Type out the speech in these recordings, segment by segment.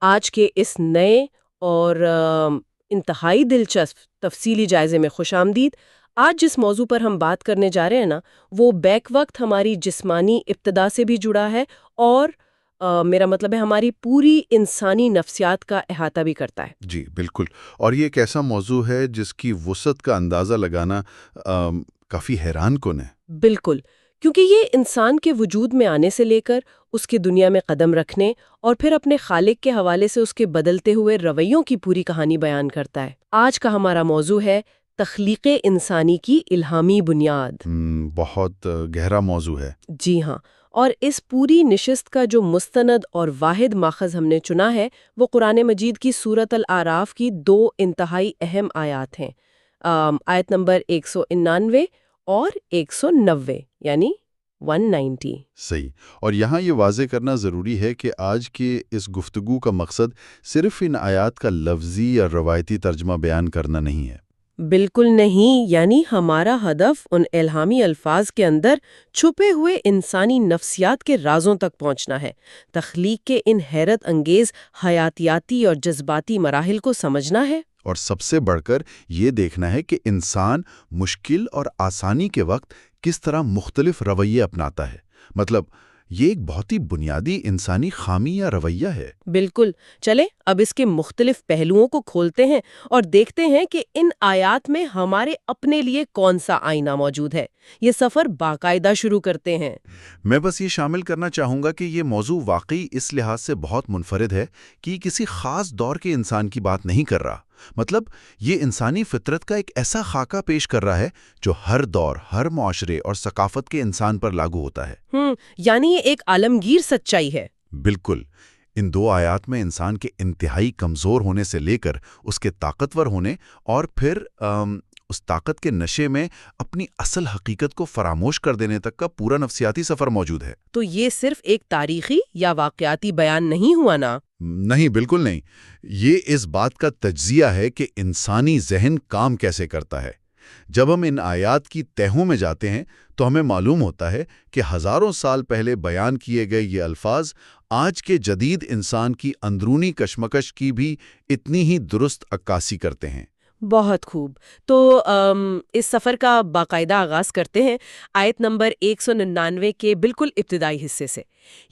آج کے اس نئے اور انتہائی دلچسپ تفصیلی جائزے میں خوش آمدید۔ آج جس موضوع پر ہم بات کرنے جا رہے ہیں نا، وہ بیک وقت ہماری جسمانی ابتدا سے بھی جڑا ہے اور میرا مطلب ہے ہماری پوری انسانی نفسیات کا احاطہ بھی کرتا ہے۔ جی بالکل، اور یہ ایک ایسا موضوع ہے جس کی وسعت کا اندازہ لگانا کافی حیران کن ہے۔ بالکل، کیونکہ یہ انسان کے وجود میں آنے سے لے کر اس کی دنیا میں قدم رکھنے اور پھر اپنے خالق کے حوالے سے اس کے بدلتے ہوئے رویوں کی پوری کہانی بیان کرتا ہے۔ آج کا ہمارا موضوع ہے تخلیق انسانی کی الہامی بنیاد۔ بہت گہرا موضوع ہے۔ جی ہاں، اور اس پوری نشست کا جو مستند اور واحد ماخذ ہم نے چنا ہے وہ قرآن مجید کی سورۃ الاعراف کی 2 انتہائی اہم آیات ہیں، آیت نمبر 199 اور 190 یعنی 190۔ صحیح، اور یہاں یہ واضح کرنا ضروری ہے کہ آج کی اس گفتگو کا مقصد صرف ان آیات کا لفظی یا روایتی ترجمہ بیان کرنا نہیں ہے۔ بالکل نہیں، یعنی ہمارا ہدف ان الہامی الفاظ کے اندر چھپے ہوئے انسانی نفسیات کے رازوں تک پہنچنا ہے، تخلیق کے ان حیرت انگیز حیاتیاتی اور جذباتی مراحل کو سمجھنا ہے، اور سب سے بڑھ کر یہ دیکھنا ہے کہ انسان مشکل اور آسانی کے وقت کس طرح مختلف رویے اپناتا ہے۔ مطلب یہ ایک بہت ہی بنیادی انسانی خامی یا رویہ ہے۔ بالکل۔ چلے اب اس کے مختلف پہلوؤں کو کھولتے ہیں اور دیکھتے ہیں کہ ان آیات میں ہمارے اپنے لیے کون سا آئینہ موجود ہے۔ یہ سفر باقاعدہ شروع کرتے ہیں۔ میں بس یہ شامل کرنا چاہوں گا کہ یہ موضوع واقعی اس لحاظ سے بہت منفرد ہے کہ یہ کسی خاص دور کے انسان کی بات نہیں کر رہا۔ مطلب یہ انسانی فطرت کا ایک ایسا خاکہ پیش کر رہا ہے جو ہر دور، ہر معاشرے اور ثقافت کے انسان پر لاگو ہوتا ہے۔ یعنی یہ ایک عالمگیر سچائی ہے۔ بالکل، ان 2 آیات میں انسان کے انتہائی کمزور ہونے سے لے کر اس کے طاقتور ہونے اور پھر اس طاقت کے نشے میں اپنی اصل حقیقت کو فراموش کر دینے تک کا پورا نفسیاتی سفر موجود ہے۔ تو یہ صرف ایک تاریخی یا واقعاتی بیان نہیں ہوا نا؟ نہیں، بالکل نہیں۔ یہ اس بات کا تجزیہ ہے کہ انسانی ذہن کام کیسے کرتا ہے۔ جب ہم ان آیات کی تہوں میں جاتے ہیں تو ہمیں معلوم ہوتا ہے کہ ہزاروں سال پہلے بیان کیے گئے یہ الفاظ آج کے جدید انسان کی اندرونی کشمکش کی بھی اتنی ہی درست عکاسی کرتے ہیں۔ بہت خوب، تو اس سفر کا باقاعدہ آغاز کرتے ہیں آیت نمبر 199 کے بالکل ابتدائی حصے سے۔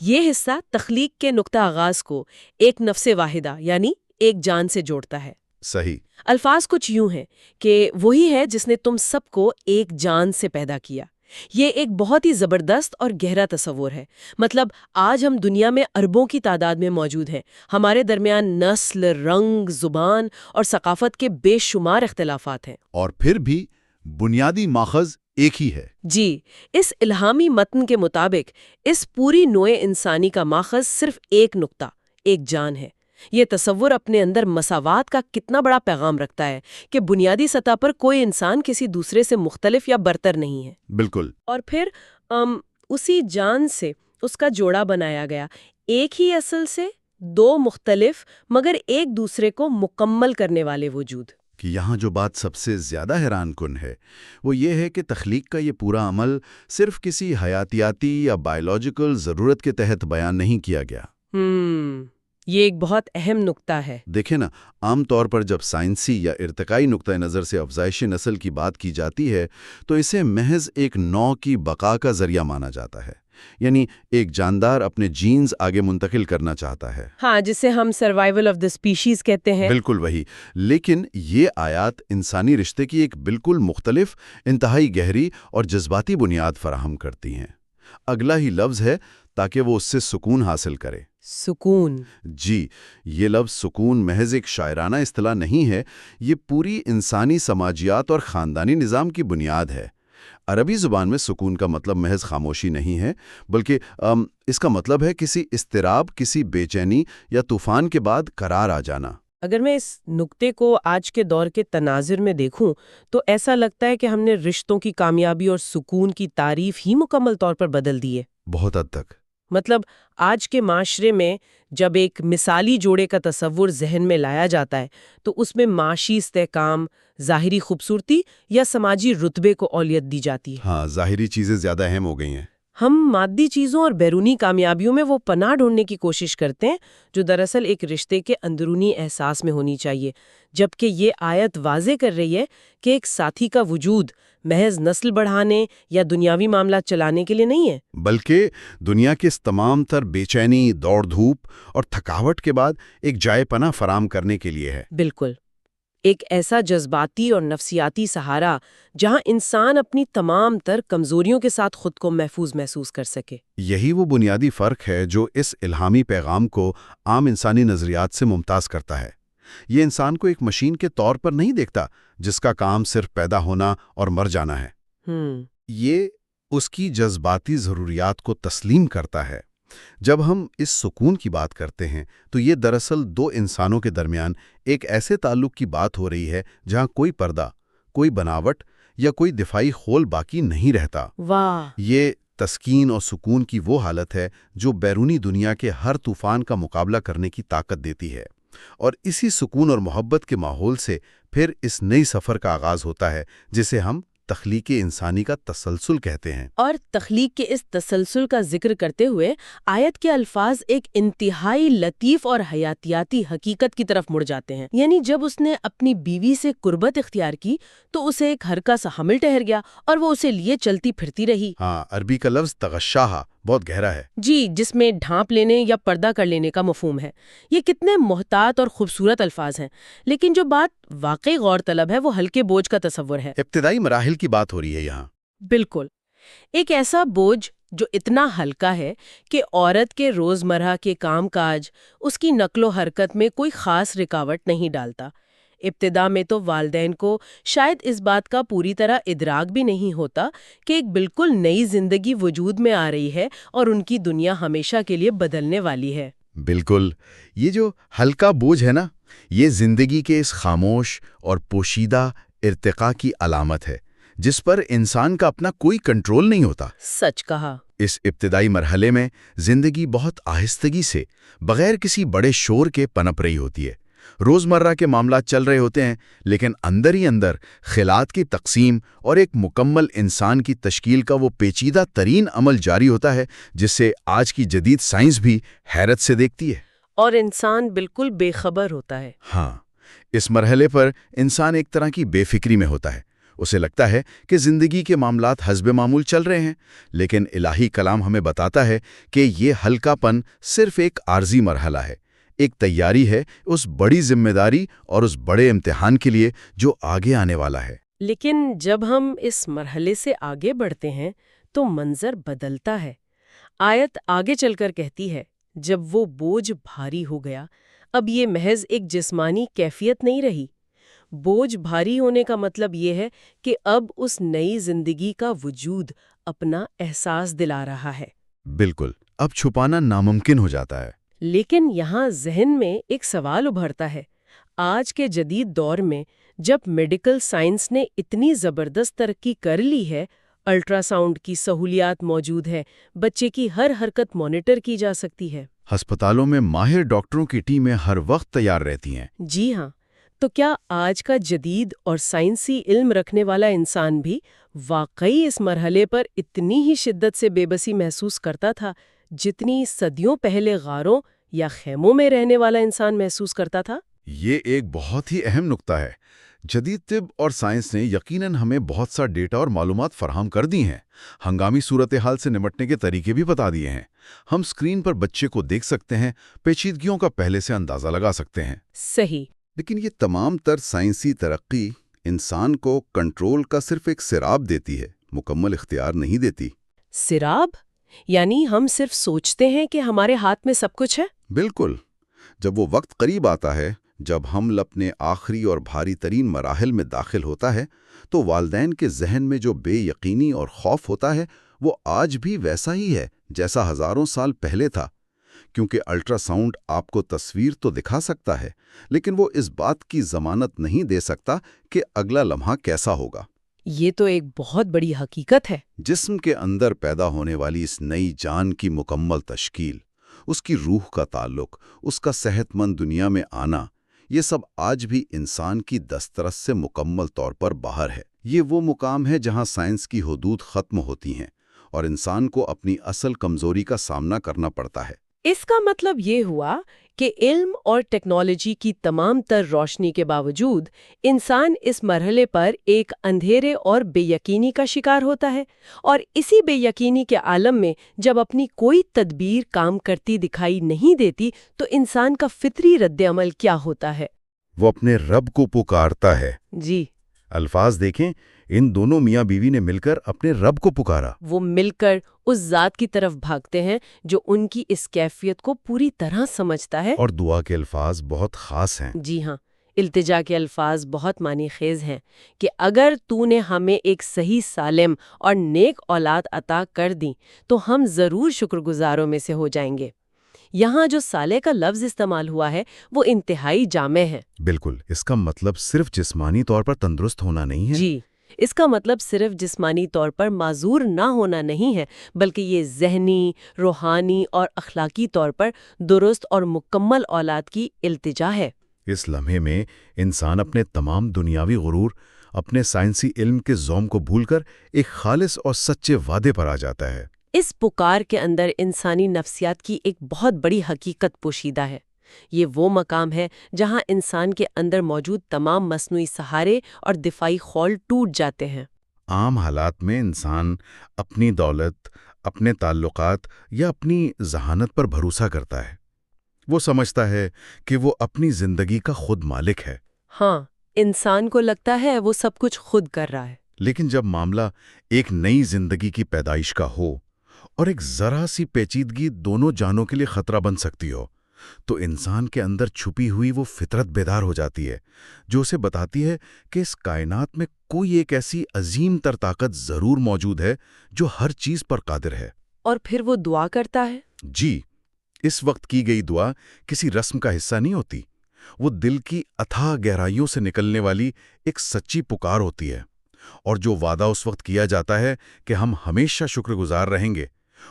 یہ حصہ تخلیق کے نقطہ آغاز کو ایک نفس واحدہ یعنی ایک جان سے جوڑتا ہے۔ صحیح۔ الفاظ کچھ یوں ہیں کہ وہی ہے جس نے تم سب کو ایک جان سے پیدا کیا۔ یہ ایک بہت ہی زبردست اور گہرا تصور ہے۔ مطلب آج ہم دنیا میں اربوں کی تعداد میں موجود ہیں، ہمارے درمیان نسل، رنگ، زبان اور ثقافت کے بے شمار اختلافات ہیں، اور پھر بھی بنیادی ماخذ ایک ہی ہے۔ جی، اس الہامی متن کے مطابق اس پوری نوع انسانی کا ماخذ صرف ایک نقطہ، ایک جان ہے۔ یہ تصور اپنے اندر مساوات کا کتنا بڑا پیغام رکھتا ہے کہ بنیادی سطح پر کوئی انسان کسی دوسرے سے مختلف یا برتر نہیں ہے۔ بالکل۔ اور پھر اسی جان سے اس کا جوڑا بنایا گیا، ایک ہی اصل سے 2 مختلف مگر ایک دوسرے کو مکمل کرنے والے وجود۔ کہ یہاں جو بات سب سے زیادہ حیران کن ہے وہ یہ ہے کہ تخلیق کا یہ پورا عمل صرف کسی حیاتیاتی یا بائیولوجیکل ضرورت کے تحت بیان نہیں کیا گیا۔ یہ ایک بہت اہم نقطہ ہے۔ دیکھیں نا، عام طور پر جب سائنسی یا ارتقائی نقطہ نظر سے افزائش نسل کی بات کی جاتی ہے تو اسے محض ایک نوع کی بقا کا ذریعہ مانا جاتا ہے، یعنی ایک جاندار اپنے جینز آگے منتقل کرنا چاہتا ہے۔ ہاں، جسے ہم سروائیول آف دی اسپیشیز کہتے ہیں۔ بالکل وہی، لیکن یہ آیات انسانی رشتے کی ایک بالکل مختلف، انتہائی گہری اور جذباتی بنیاد فراہم کرتی ہیں۔ اگلا ہی لفظ ہے تاکہ وہ اس سے سکون حاصل کرے۔ سکون؟ جی، یہ لفظ سکون محض ایک شاعرانہ اصطلاح نہیں ہے، یہ پوری انسانی سماجیات اور خاندانی نظام کی بنیاد ہے۔ عربی زبان میں سکون کا مطلب محض خاموشی نہیں ہے، بلکہ اس کا مطلب ہے کسی اضطراب، کسی بے چینی یا طوفان کے بعد قرار آ جانا۔ اگر میں اس نقطے کو آج کے دور کے تناظر میں دیکھوں تو ایسا لگتا ہے کہ ہم نے رشتوں کی کامیابی اور سکون کی تعریف ہی مکمل طور پر بدل دی ہے۔ بہت حد تک۔ مطلب آج کے معاشرے میں جب ایک مثالی جوڑے کا تصور ذہن میں لایا جاتا ہے تو اس میں معاشی استحکام، ظاہری خوبصورتی یا سماجی رتبے کو اولویت دی جاتی ہے۔ ہاں، ظاہری چیزیں زیادہ اہم ہو گئی ہیں۔ ہم مادی چیزوں اور بیرونی کامیابیوں میں وہ پناہ ڈھونڈنے کی کوشش کرتے ہیں جو دراصل ایک رشتے کے اندرونی احساس میں ہونی چاہیے، جبکہ یہ آیت واضح کر رہی ہے کہ ایک ساتھی کا وجود محض نسل بڑھانے یا دنیاوی معاملات چلانے کے لیے نہیں ہے۔ بلکہ دنیا کے اس تمام تر بے چینی، دوڑ دھوپ اور تھکاوٹ کے بعد ایک جائے پناہ فراہم کرنے کے لیے ہے۔ بالکل، ایک ایسا جذباتی اور نفسیاتی سہارا جہاں انسان اپنی تمام تر کمزوریوں کے ساتھ خود کو محفوظ محسوس کر سکے۔ یہی وہ بنیادی فرق ہے جو اس الہامی پیغام کو عام انسانی نظریات سے ممتاز کرتا ہے۔ یہ انسان کو ایک مشین کے طور پر نہیں دیکھتا جس کا کام صرف پیدا ہونا اور مر جانا ہے۔ یہ اس کی جذباتی ضروریات کو تسلیم کرتا ہے۔ جب ہم اس سکون کی بات کرتے ہیں تو یہ دراصل دو انسانوں کے درمیان ایک ایسے تعلق کی بات ہو رہی ہے جہاں کوئی پردہ، کوئی بناوٹ یا کوئی دفاعی خول باقی نہیں رہتا۔ واہ! یہ تسکین اور سکون کی وہ حالت ہے جو بیرونی دنیا کے ہر طوفان کا مقابلہ کرنے کی طاقت دیتی ہے، اور اسی سکون اور محبت کے ماحول سے پھر اس نئی سفر کا آغاز ہوتا ہے جسے ہم تخلیق انسانی کا تسلسل کہتے ہیں۔ اور تخلیق کے اس تسلسل کا ذکر کرتے ہوئے آیت کے الفاظ ایک انتہائی لطیف اور حیاتیاتی حقیقت کی طرف مڑ جاتے ہیں، یعنی جب اس نے اپنی بیوی سے قربت اختیار کی تو اسے ایک ہلکا سا حمل ٹھہر گیا اور وہ اسے لیے چلتی پھرتی رہی۔ ہاں، عربی کا لفظ تغشاہا بہت گہرا ہے۔ جی، جس میں ڈھانپ لینے یا پردہ کر لینے کا مفہوم ہے۔ یہ کتنے محتاط اور خوبصورت الفاظ ہیں، لیکن جو بات واقعی غور طلب ہے وہ ہلکے بوجھ کا تصور ہے۔ ابتدائی مراحل کی بات ہو رہی ہے یہاں۔ بالکل، ایک ایسا بوجھ جو اتنا ہلکا ہے کہ عورت کے روزمرہ کے کام کاج، اس کی نقل و حرکت میں کوئی خاص رکاوٹ نہیں ڈالتا۔ ابتدا میں تو والدین کو شاید اس بات کا پوری طرح ادراک بھی نہیں ہوتا کہ ایک بالکل نئی زندگی وجود میں آ رہی ہے اور ان کی دنیا ہمیشہ کے لیے بدلنے والی ہے۔ بالکل، یہ جو ہلکا بوجھ ہے نا، یہ زندگی کے اس خاموش اور پوشیدہ ارتقاء کی علامت ہے جس پر انسان کا اپنا کوئی کنٹرول نہیں ہوتا۔ سچ کہا۔ اس ابتدائی مرحلے میں زندگی بہت آہستگی سے، بغیر کسی بڑے شور کے پنپ رہی ہوتی ہے۔ روزمرہ کے معاملات چل رہے ہوتے ہیں، لیکن اندر ہی اندر خیالات کی تقسیم اور ایک مکمل انسان کی تشکیل کا وہ پیچیدہ ترین عمل جاری ہوتا ہے جس سے آج کی جدید سائنس بھی حیرت سے دیکھتی ہے۔ اور انسان بالکل بے خبر ہوتا ہے۔ ہاں، اس مرحلے پر انسان ایک طرح کی بے فکری میں ہوتا ہے۔ اسے لگتا ہے کہ زندگی کے معاملات حسب معمول چل رہے ہیں، لیکن الہی کلام ہمیں بتاتا ہے کہ یہ ہلکا پن صرف ایک عارضی مرحلہ ہے، ایک تیاری ہے اس بڑی ذمہ داری اور اس بڑے امتحان کے لیے جو آگے آنے والا ہے۔ لیکن جب ہم اس مرحلے سے آگے بڑھتے ہیں تو منظر بدلتا ہے۔ آیت آگے چل کر کہتی ہے، جب وہ بوجھ بھاری ہو گیا، اب یہ محض ایک جسمانی کیفیت نہیں رہی۔ بوجھ بھاری ہونے کا مطلب یہ ہے کہ اب اس نئی زندگی کا وجود اپنا احساس دلا رہا ہے۔ بالکل، اب چھپانا ناممکن ہو جاتا ہے۔ لیکن یہاں ذہن میں ایک سوال ابھرتا ہے۔ آج کے جدید دور میں جب میڈیکل سائنس نے اتنی زبردست ترقی کر لی ہے، الٹرا ساؤنڈ کی سہولیات موجود ہے، بچے کی ہر حرکت مانیٹر کی جا سکتی ہے۔ ہسپتالوں میں ماہر ڈاکٹروں کی ٹیمیں ہر وقت تیار رہتی ہیں۔ جی ہاں، تو کیا آج کا جدید اور سائنسی علم رکھنے والا انسان بھی واقعی اس مرحلے پر اتنی ہی شدت سے بے بسی محسوس کرتا تھا جتنی صدیوں پہلے غاروں یا خیموں میں رہنے والا انسان محسوس کرتا تھا؟ یہ ایک بہت ہی اہم نقطہ ہے۔ جدید طب اور سائنس نے یقیناً ہمیں بہت سا ڈیٹا اور معلومات فراہم کر دی ہیں، ہنگامی صورتحال سے نمٹنے کے طریقے بھی بتا دیے ہیں۔ ہم اسکرین پر بچے کو دیکھ سکتے ہیں، پیچیدگیوں کا پہلے سے اندازہ لگا سکتے ہیں۔ صحیح۔ لیکن یہ تمام تر سائنسی ترقی انسان کو کنٹرول کا صرف ایک سراب دیتی ہے، مکمل اختیار نہیں دیتی۔ سراب؟ یعنی ہم صرف سوچتے ہیں کہ ہمارے ہاتھ میں سب کچھ ہے؟ بالکل۔ جب وہ وقت قریب آتا ہے، جب حمل اپنے آخری اور بھاری ترین مراحل میں داخل ہوتا ہے، تو والدین کے ذہن میں جو بے یقینی اور خوف ہوتا ہے وہ آج بھی ویسا ہی ہے جیسا ہزاروں سال پہلے تھا، کیونکہ الٹرا ساؤنڈ آپ کو تصویر تو دکھا سکتا ہے، لیکن وہ اس بات کی ضمانت نہیں دے سکتا کہ اگلا لمحہ کیسا ہوگا۔ یہ تو ایک بہت بڑی حقیقت ہے۔ جسم کے اندر پیدا ہونے والی اس نئی جان کی مکمل تشکیل، اس کی روح کا تعلق، اس کا صحت مند دنیا میں آنا، یہ سب آج بھی انسان کی دسترس سے مکمل طور پر باہر ہے۔ یہ وہ مقام ہے جہاں سائنس کی حدود ختم ہوتی ہیں اور انسان کو اپنی اصل کمزوری کا سامنا کرنا پڑتا ہے۔ اس کا مطلب یہ ہوا کہ علم اور ٹیکنالوجی کی تمام تر روشنی کے باوجود انسان اس مرحلے پر ایک اندھیرے اور بے یقینی کا شکار ہوتا ہے، اور اسی بے یقینی کے عالم میں جب اپنی کوئی تدبیر کام کرتی دکھائی نہیں دیتی تو انسان کا فطری رد عمل کیا ہوتا ہے؟ وہ اپنے رب کو پکارتا ہے۔ جی، الفاظ دیکھیں، ان دونوں میاں بیوی نے مل کر اپنے رب کو پکارا۔ وہ مل کر اس ذات کی طرف بھاگتے ہیں جو ان کی اس کیفیت کو پوری طرح سمجھتا ہے۔ اور دعا کے الفاظ بہت خاص ہیں۔ جی ہاں، التجا کے الفاظ بہت معنی خیز ہیں کہ اگر تو نے ہمیں ایک صحیح سالم اور نیک اولاد عطا کر دی تو ہم ضرور شکر گزاروں میں سے ہو جائیں گے۔ یہاں جو صالح کا لفظ استعمال ہوا ہے وہ انتہائی جامع ہے۔ بالکل، اس کا مطلب صرف جسمانی طور پر تندرست ہونا نہیں ہے۔ جی، اس کا مطلب صرف جسمانی طور پر معذور نہ ہونا نہیں ہے، بلکہ یہ ذہنی، روحانی اور اخلاقی طور پر درست اور مکمل اولاد کی التجا ہے۔ اس لمحے میں انسان اپنے تمام دنیاوی غرور، اپنے سائنسی علم کے زوم کو بھول کر ایک خالص اور سچے وعدے پر آ جاتا ہے۔ اس پکار کے اندر انسانی نفسیات کی ایک بہت بڑی حقیقت پوشیدہ ہے۔ یہ وہ مقام ہے جہاں انسان کے اندر موجود تمام مصنوعی سہارے اور دفاعی خول ٹوٹ جاتے ہیں۔ عام حالات میں انسان اپنی دولت، اپنے تعلقات یا اپنی ذہانت پر بھروسہ کرتا ہے۔ وہ سمجھتا ہے کہ وہ اپنی زندگی کا خود مالک ہے۔ ہاں، انسان کو لگتا ہے وہ سب کچھ خود کر رہا ہے۔ لیکن جب معاملہ ایک نئی زندگی کی پیدائش کا ہو اور ایک ذرا سی پیچیدگی دونوں جانوں کے لیے خطرہ بن سکتی ہو، تو انسان کے اندر چھپی ہوئی وہ فطرت بیدار ہو جاتی ہے جو اسے بتاتی ہے کہ اس کائنات میں کوئی ایک ایسی عظیم تر طاقت ضرور موجود ہے جو ہر چیز پر قادر ہے۔ اور پھر وہ دعا کرتا ہے۔ جی، اس وقت کی گئی دعا کسی رسم کا حصہ نہیں ہوتی، وہ دل کی اتھاہ گہرائیوں سے نکلنے والی ایک سچی پکار ہوتی ہے، اور جو وعدہ اس وقت کیا جاتا ہے کہ ہم ہمیشہ شکر گزار رہیں گے،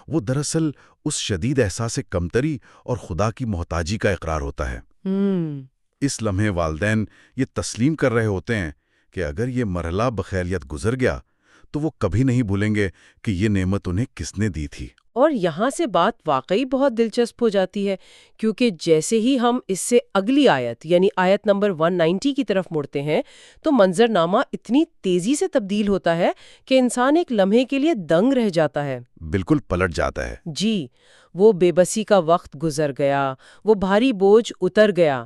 وہ دراصل اس شدید احساس کمتری اور خدا کی محتاجی کا اقرار ہوتا ہے۔ اس لمحے والدین یہ تسلیم کر رہے ہوتے ہیں کہ اگر یہ مرحلہ بخیریت گزر گیا تو وہ کبھی نہیں بھولیں گے کہ یہ نعمت انہیں کس نے دی تھی۔ اور یہاں سے بات واقعی بہت دلچسپ ہو جاتی ہے، کیونکہ جیسے ہی ہم اس سے اگلی آیت یعنی آیت نمبر 190 کی طرف مڑتے ہیں تو منظرنامہ اتنی تیزی سے تبدیل ہوتا ہے کہ انسان ایک لمحے کے لیے دنگ رہ جاتا ہے۔ بالکل پلٹ جاتا ہے۔ جی، وہ بے بسی کا وقت گزر گیا، وہ بھاری بوجھ اتر گیا،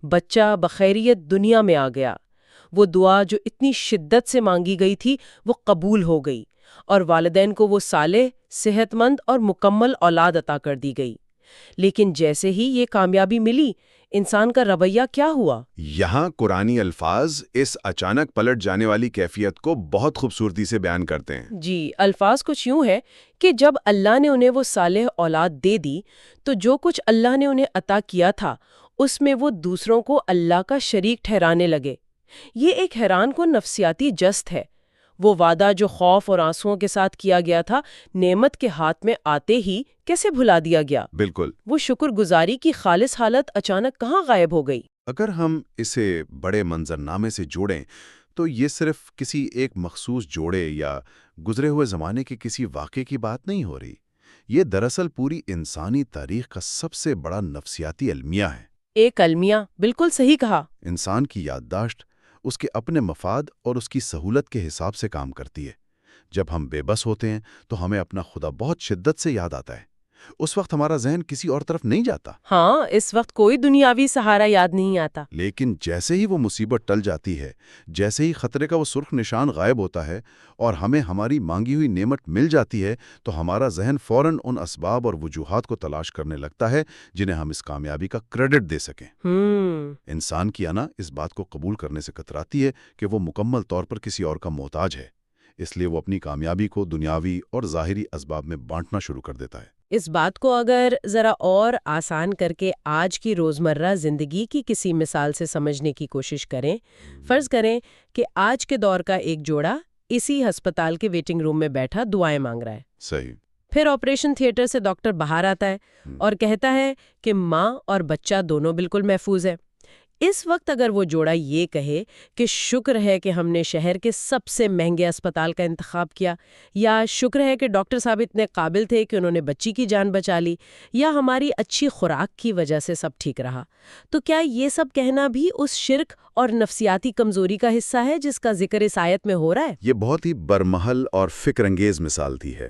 بچہ بخیریت دنیا میں آ گیا، وہ دعا جو اتنی شدت سے مانگی گئی تھی وہ قبول ہو گئی، اور والدین کو وہ صالح، صحت مند اور مکمل اولاد عطا کر دی گئی۔ لیکن جیسے ہی یہ کامیابی ملی، انسان کا رویہ کیا ہوا؟ یہاں قرآنی الفاظ اس اچانک پلٹ جانے والی کیفیت کو بہت خوبصورتی سے بیان کرتے ہیں۔ جی، الفاظ کچھ یوں ہے کہ جب اللہ نے انہیں وہ صالح اولاد دے دی تو جو کچھ اللہ نے انہیں عطا کیا تھا اس میں وہ دوسروں کو اللہ کا شریک ٹھہرانے لگے۔ یہ ایک حیران کن نفسیاتی جست ہے۔ وہ وعدہ جو خوف اور آنسوؤں کے ساتھ کیا گیا تھا، نعمت کے ہاتھ میں آتے ہی کیسے بھلا دیا گیا؟ بالکل۔ وہ شکر گزاری کی خالص حالت اچانک کہاں غائب ہو گئی؟ اگر ہم اسے بڑے منظرنامے سے جوڑیں تو یہ صرف کسی ایک مخصوص جوڑے یا گزرے ہوئے زمانے کے کسی واقعے کی بات نہیں ہو رہی۔ یہ دراصل پوری انسانی تاریخ کا سب سے بڑا نفسیاتی المیہ ہے۔ ایک المیہ، بالکل صحیح کہا۔ انسان کی یادداشت اس کے اپنے مفاد اور اس کی سہولت کے حساب سے کام کرتی ہے۔ جب ہم بے بس ہوتے ہیں تو ہمیں اپنا خدا بہت شدت سے یاد آتا ہے۔ اس وقت ہمارا ذہن کسی اور طرف نہیں جاتا۔ ہاں، اس وقت کوئی دنیاوی سہارا یاد نہیں آتا۔ لیکن جیسے ہی وہ مصیبت ٹل جاتی ہے، جیسے ہی خطرے کا وہ سرخ نشان غائب ہوتا ہے اور ہمیں ہماری مانگی ہوئی نعمت مل جاتی ہے، تو ہمارا ذہن فوراً ان اسباب اور وجوہات کو تلاش کرنے لگتا ہے جنہیں ہم اس کامیابی کا کریڈٹ دے سکیں۔ انسان کی انا اس بات کو قبول کرنے سے کتراتی ہے کہ وہ مکمل طور پر کسی اور کا محتاج ہے، اس لیے وہ اپنی کامیابی کو دنیاوی اور ظاہری اسباب میں بانٹنا شروع کر دیتا ہے۔ اس بات کو اگر ذرا اور آسان کر کے آج کی روزمرہ زندگی کی کسی مثال سے سمجھنے کی کوشش کریں، فرض کریں کہ آج کے دور کا ایک جوڑا اسی ہسپتال کے ویٹنگ روم میں بیٹھا دعائیں مانگ رہا ہے۔ صحیح۔ پھر آپریشن تھیٹر سے ڈاکٹر باہر آتا ہے اور کہتا ہے کہ ماں اور بچہ دونوں بالکل محفوظ ہے۔ اس وقت اگر وہ جوڑا یہ کہے کہ شکر ہے کہ ہم نے شہر کے سب سے مہنگے اسپتال کا انتخاب کیا، یا شکر ہے کہ ڈاکٹر صاحب اتنے قابل تھے کہ انہوں نے بچی کی جان بچا لی، یا ہماری اچھی خوراک کی وجہ سے سب ٹھیک رہا، تو کیا یہ سب کہنا بھی اس شرک اور نفسیاتی کمزوری کا حصہ ہے جس کا ذکر اس آیت میں ہو رہا ہے؟ یہ بہت ہی برمحل اور فکر انگیز مثال دی ہے،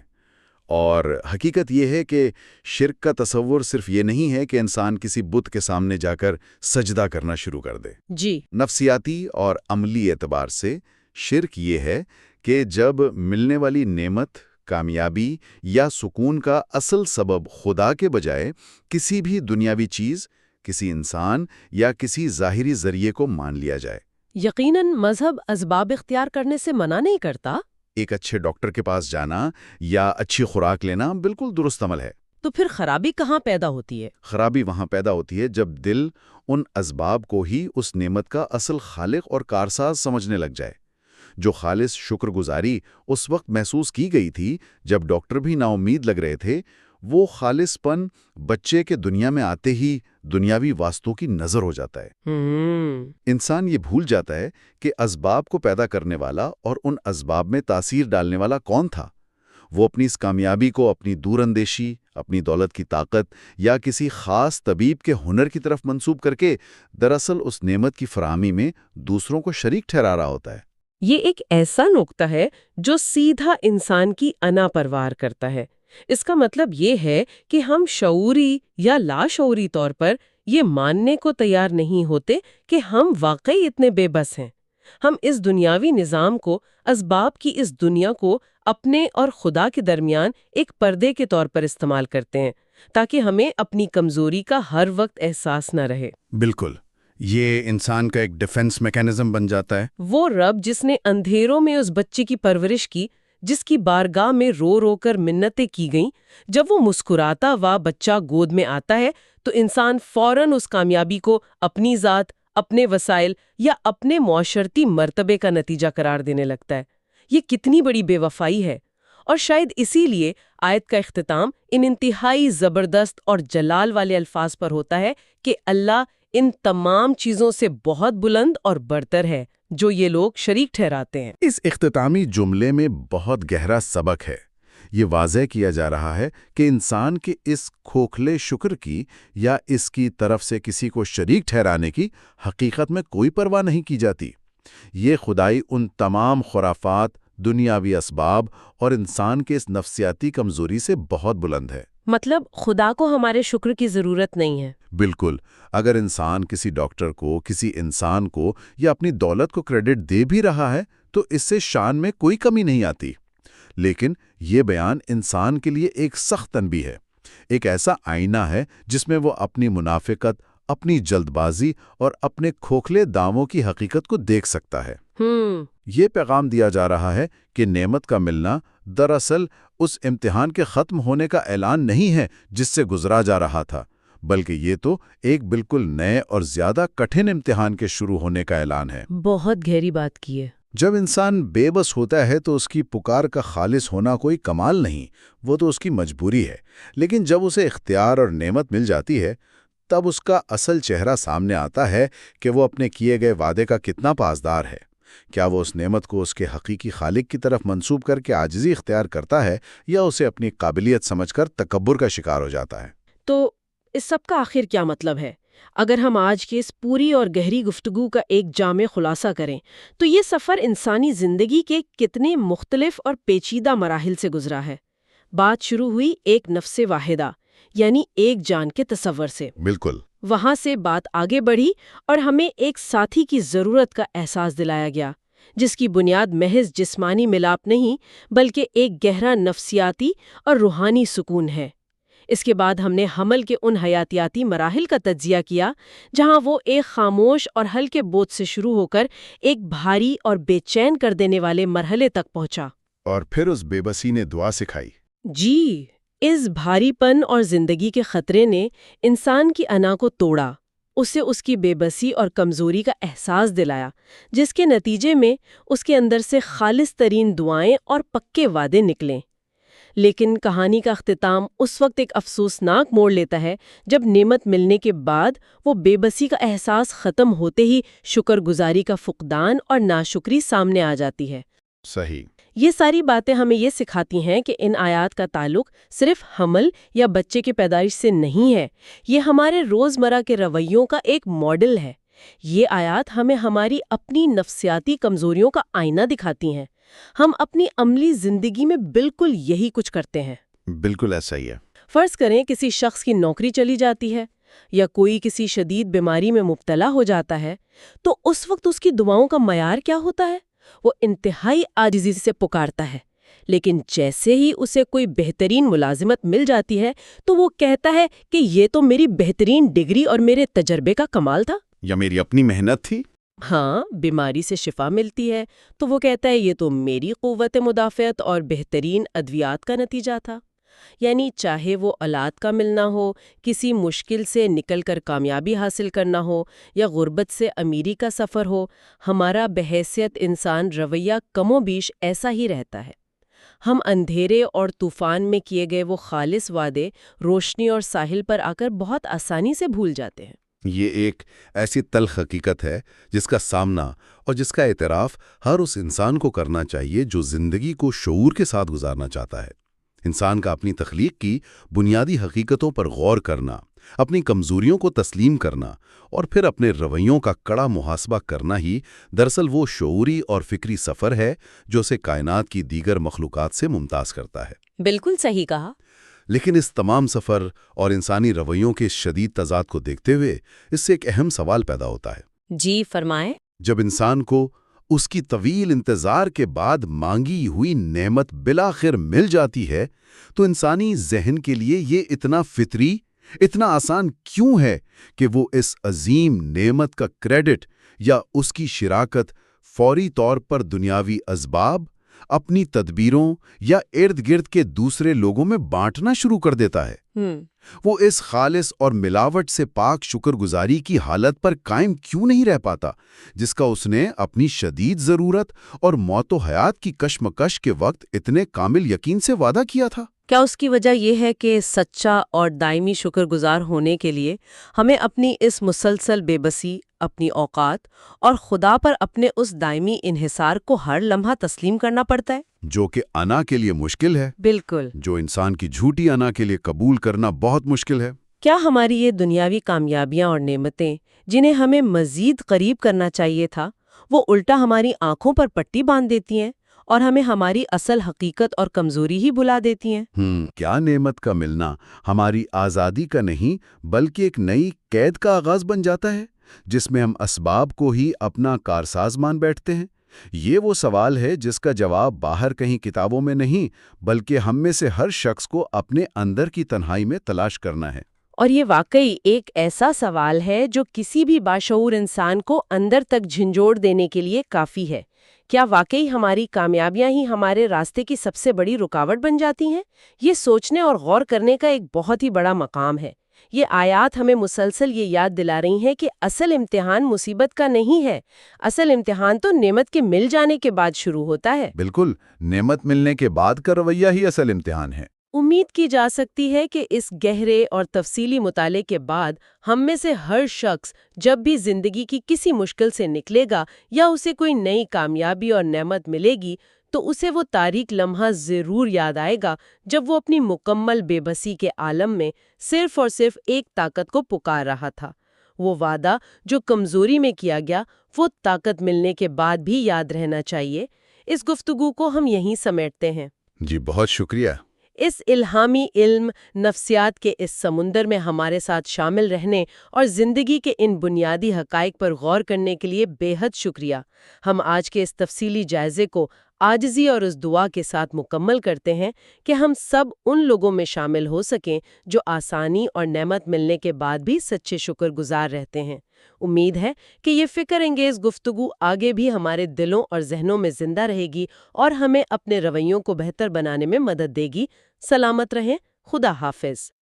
اور حقیقت یہ ہے کہ شرک کا تصور صرف یہ نہیں ہے کہ انسان کسی بت کے سامنے جا کر سجدہ کرنا شروع کر دے۔ جی، نفسیاتی اور عملی اعتبار سے شرک یہ ہے کہ جب ملنے والی نعمت، کامیابی یا سکون کا اصل سبب خدا کے بجائے کسی بھی دنیاوی چیز، کسی انسان یا کسی ظاہری ذریعے کو مان لیا جائے۔ یقیناً مذہب اسباب اختیار کرنے سے منع نہیں کرتا، ایک اچھے ڈاکٹر کے پاس جانا یا اچھی خوراک لینا بالکل درست عمل ہے۔ تو پھر خرابی کہاں پیدا ہوتی ہے؟ خرابی وہاں پیدا ہوتی ہے جب دل ان اسباب کو ہی اس نعمت کا اصل خالق اور کارساز سمجھنے لگ جائے۔ جو خالص شکر گزاری اس وقت محسوس کی گئی تھی جب ڈاکٹر بھی نا امید لگ رہے تھے، وہ خالص پن بچے کے دنیا میں آتے ہی دنیاوی واسطوں کی نظر ہو جاتا ہے۔ انسان یہ بھول جاتا ہے کہ اسباب کو پیدا کرنے والا اور ان اسباب میں تاثیر ڈالنے والا کون تھا۔ وہ اپنی اس کامیابی کو اپنی دور اندیشی، اپنی دولت کی طاقت یا کسی خاص طبیب کے ہنر کی طرف منسوب کر کے دراصل اس نعمت کی فراہمی میں دوسروں کو شریک ٹھہرا رہا ہوتا ہے۔ یہ ایک ایسا نقطہ ہے جو سیدھا انسان کی انا پروار کرتا ہے۔ اس کا مطلب یہ ہے کہ ہم شعوری یا لاشعوری طور پر یہ ماننے کو تیار نہیں ہوتے کہ ہم واقعی اتنے بے بس ہیں۔ ہم اس دنیاوی نظام کو، اسباب کی اس دنیا کو اپنے اور خدا کے درمیان ایک پردے کے طور پر استعمال کرتے ہیں تاکہ ہمیں اپنی کمزوری کا ہر وقت احساس نہ رہے۔ بالکل، یہ انسان کا ایک ڈیفنس میکینزم بن جاتا ہے۔ وہ رب جس نے اندھیروں میں اس بچے کی پرورش کی، جس کی بارگاہ میں رو رو کر منتیں کی گئیں، جب وہ مسکراتا ہوا بچہ گود میں آتا ہے تو انسان فوراً اس کامیابی کو اپنی ذات، اپنے وسائل یا اپنے معاشرتی مرتبے کا نتیجہ قرار دینے لگتا ہے۔ یہ کتنی بڑی بے وفائی ہے، اور شاید اسی لیے آیت کا اختتام ان انتہائی زبردست اور جلال والے الفاظ پر ہوتا ہے کہ اللہ ان تمام چیزوں سے بہت بلند اور برتر ہے جو یہ لوگ شریک ٹھہراتے ہیں۔ اس اختتامی جملے میں بہت گہرا سبق ہے۔ یہ واضح کیا جا رہا ہے کہ انسان کے اس کھوکھلے شکر کی یا اس کی طرف سے کسی کو شریک ٹھہرانے کی حقیقت میں کوئی پرواہ نہیں کی جاتی۔ یہ خدائی ان تمام خرافات، دنیاوی اسباب اور انسان کے اس نفسیاتی کمزوری سے بہت بلند ہے۔ مطلب خدا کو ہمارے شکر کی ضرورت نہیں ہے۔ بالکل، اگر انسان کسی ڈاکٹر کو، کسی انسان کو یا اپنی دولت کو کریڈٹ دے بھی رہا ہے تو اس سے شان میں کوئی کمی نہیں آتی۔ لیکن یہ بیان انسان کے لیے ایک سخت تنبیہ ہے، ایک ایسا آئینہ ہے جس میں وہ اپنی منافقت، اپنی جلد بازی اور اپنے کھوکھلے داموں کی حقیقت کو دیکھ سکتا ہے۔ یہ پیغام دیا جا رہا ہے کہ نعمت کا ملنا دراصل اس امتحان کے ختم ہونے کا اعلان نہیں ہے جس سے گزرا جا رہا تھا، بلکہ یہ تو ایک بالکل نئے اور زیادہ کٹھن امتحان کے شروع ہونے کا اعلان ہے۔ بہت گہری بات کی ہے۔ جب انسان بے بس ہوتا ہے تو اس کی پکار کا خالص ہونا کوئی کمال نہیں، وہ تو اس کی مجبوری ہے۔ لیکن جب اسے اختیار اور نعمت مل جاتی ہے تب اس کا اصل چہرہ سامنے آتا ہے کہ وہ اپنے کیے گئے وعدے کا کتنا پاسدار ہے۔ کیا وہ اس نعمت کو اس کے حقیقی خالق کی طرف منسوب کر کے عاجزی اختیار کرتا ہے یا اسے اپنی قابلیت سمجھ کر تکبر کا شکار ہو جاتا ہے؟ تو اس سب کا آخر کیا مطلب ہے؟ اگر ہم آج کی اس پوری اور گہری گفتگو کا ایک جامع خلاصہ کریں تو یہ سفر انسانی زندگی کے کتنے مختلف اور پیچیدہ مراحل سے گزرا ہے۔ بات شروع ہوئی ایک نفس واحدہ، یعنی ایک جان کے تصور سے۔ بالکل۔ وہاں سے بات آگے بڑھی اور ہمیں ایک ساتھی کی ضرورت کا احساس دلایا گیا، جس کی بنیاد محض جسمانی ملاپ نہیں بلکہ ایک گہرا نفسیاتی اور روحانی سکون ہے۔ اس کے بعد ہم نے حمل کے ان حیاتیاتی مراحل کا تجزیہ کیا جہاں وہ ایک خاموش اور ہلکے بوجھ سے شروع ہو کر ایک بھاری اور بے چین کر دینے والے مرحلے تک پہنچا۔ اور پھر اس بے بسی نے دعا سکھائی۔ جی، اس بھاری پن اور زندگی کے خطرے نے انسان کی انا کو توڑا، اسے اس کی بے بسی اور کمزوری کا احساس دلایا، جس کے نتیجے میں اس کے اندر سے خالص ترین دعائیں اور پکے وعدے نکلیں۔ لیکن کہانی کا اختتام اس وقت ایک افسوسناک موڑ لیتا ہے جب نعمت ملنے کے بعد وہ بے بسی کا احساس ختم ہوتے ہی شکر گزاری کا فقدان اور ناشکری سامنے آ جاتی ہے۔ صحیح۔ یہ ساری باتیں ہمیں یہ سکھاتی ہیں کہ ان آیات کا تعلق صرف حمل یا بچے کی پیدائش سے نہیں ہے، یہ ہمارے روزمرہ کے رویوں کا ایک ماڈل ہے۔ یہ آیات ہمیں ہماری اپنی نفسیاتی کمزوریوں کا آئینہ دکھاتی ہیں۔ ہم اپنی عملی زندگی میں بالکل یہی کچھ کرتے ہیں۔ بالکل ایسا ہی ہے۔ فرض کریں کسی شخص کی نوکری چلی جاتی ہے یا کوئی کسی شدید بیماری میں مبتلا ہو جاتا ہے، تو اس وقت اس کی دعاؤں کا معیار کیا ہوتا ہے؟ وہ انتہائی عاجزی سے پکارتا ہے، لیکن جیسے ہی اسے کوئی بہترین ملازمت مل جاتی ہے تو وہ کہتا ہے کہ یہ تو میری بہترین ڈگری اور میرے تجربے کا کمال تھا، یا میری اپنی محنت تھی۔ ہاں بیماری سے شفا ملتی ہے تو وہ کہتا ہے یہ تو میری قوت مدافعت اور بہترین ادویات کا نتیجہ تھا۔ یعنی چاہے وہ اولاد کا ملنا ہو، کسی مشکل سے نکل کر کامیابی حاصل کرنا ہو، یا غربت سے امیری کا سفر ہو، ہمارا بحیثیت انسان رویہ کم و بیش ایسا ہی رہتا ہے۔ ہم اندھیرے اور طوفان میں کیے گئے وہ خالص وعدے روشنی اور ساحل پر آ کر بہت آسانی سے بھول جاتے ہیں۔ یہ ایک ایسی تلخ حقیقت ہے جس کا سامنا اور جس کا اعتراف ہر اس انسان کو کرنا چاہیے جو زندگی کو شعور کے ساتھ گزارنا چاہتا ہے۔ انسان کا اپنی تخلیق کی بنیادی حقیقتوں پر غور کرنا، اپنی کمزوریوں کو تسلیم کرنا اور پھر اپنے رویوں کا کڑا محاسبہ کرنا ہی دراصل وہ شعوری اور فکری سفر ہے جو اسے کائنات کی دیگر مخلوقات سے ممتاز کرتا ہے۔ بالکل صحیح کہا۔ لیکن اس تمام سفر اور انسانی رویوں کے شدید تضاد کو دیکھتے ہوئے اس سے ایک اہم سوال پیدا ہوتا ہے۔ جی فرمائیں۔ جب انسان کو اس کی طویل انتظار کے بعد مانگی ہوئی نعمت بالآخر مل جاتی ہے تو انسانی ذہن کے لیے یہ اتنا فطری، اتنا آسان کیوں ہے کہ وہ اس عظیم نعمت کا کریڈٹ یا اس کی شراکت فوری طور پر دنیاوی اسباب، اپنی تدبیروں یا ارد گرد کے دوسرے لوگوں میں بانٹنا شروع کر دیتا ہے؟ وہ اس خالص اور ملاوٹ سے پاک شکر گزاری کی حالت پر قائم کیوں نہیں رہ پاتا جس کا اس نے اپنی شدید ضرورت اور موت و حیات کی کشمکش کے وقت اتنے کامل یقین سے وعدہ کیا تھا؟ کیا اس کی وجہ یہ ہے کہ سچا اور دائمی شکر گزار ہونے کے لیے ہمیں اپنی اس مسلسل بے بسی، اپنی اوقات اور خدا پر اپنے اس دائمی انحصار کو ہر لمحہ تسلیم کرنا پڑتا ہے؟ جو کہ انا کے لیے مشکل ہے، بالکل۔ جو انسان کی جھوٹی انا کے لیے قبول کرنا بہت مشکل ہے۔ کیا ہماری یہ دنیاوی کامیابیاں اور نعمتیں جنہیں ہمیں مزید قریب کرنا چاہیے تھا، وہ الٹا ہماری آنکھوں پر پٹی باندھ دیتی ہیں اور ہمیں ہماری اصل حقیقت اور کمزوری ہی بھلا دیتی ہیں؟ کیا نعمت کا ملنا ہماری آزادی کا نہیں بلکہ ایک نئی قید کا آغاز بن جاتا ہے جس میں ہم اسباب کو ہی اپنا کارساز مان بیٹھتے ہیں؟ یہ وہ سوال ہے جس کا جواب باہر کہیں کتابوں میں نہیں بلکہ ہم میں سے ہر شخص کو اپنے اندر کی تنہائی میں تلاش کرنا ہے۔ اور یہ واقعی ایک ایسا سوال ہے جو کسی بھی باشعور انسان کو اندر تک جھنجھوڑ دینے کے لیے کافی ہے۔ کیا واقعی ہماری کامیابیاں ہی ہمارے راستے کی سب سے بڑی رکاوٹ بن جاتی ہیں؟ یہ سوچنے اور غور کرنے کا ایک بہت ہی بڑا مقام ہے۔ یہ آیات ہمیں مسلسل یہ یاد دلا رہی ہیں کہ اصل امتحان مصیبت کا نہیں ہے، اصل امتحان تو نعمت کے مل جانے کے بعد شروع ہوتا ہے۔ بالکل، نعمت ملنے کے بعد کا رویہ ہی اصل امتحان ہے۔ امید کی جا سکتی ہے کہ اس گہرے اور تفصیلی مطالعے کے بعد ہم میں سے ہر شخص جب بھی زندگی کی کسی مشکل سے نکلے گا یا اسے کوئی نئی کامیابی اور نعمت ملے گی تو اسے وہ تاریک لمحہ ضرور یاد آئے گا جب وہ اپنی مکمل بے بسی کے عالم میں صرف اور صرف ایک طاقت کو پکار رہا تھا۔ وہ وعدہ جو کمزوری میں کیا گیا وہ طاقت ملنے کے بعد بھی یاد رہنا چاہیے۔ اس گفتگو کو ہم یہیں سمیٹتے ہیں۔ جی بہت شکریہ۔ اس الہامی علم نفسیات کے اس سمندر میں ہمارے ساتھ شامل رہنے اور زندگی کے ان بنیادی حقائق پر غور کرنے کے لیے بے حد شکریہ۔ ہم آج کے اس تفصیلی جائزے کو عاجزی اور اس دعا کے ساتھ مکمل کرتے ہیں کہ ہم سب ان لوگوں میں شامل ہو سکیں جو آسانی اور نعمت ملنے کے بعد بھی سچے شکر گزار رہتے ہیں۔ امید ہے کہ یہ فکر انگیز گفتگو آگے بھی ہمارے دلوں اور ذہنوں میں زندہ رہے گی اور ہمیں اپنے رویوں کو بہتر بنانے میں مدد دے گی۔ سلامت رہیں۔ خدا حافظ۔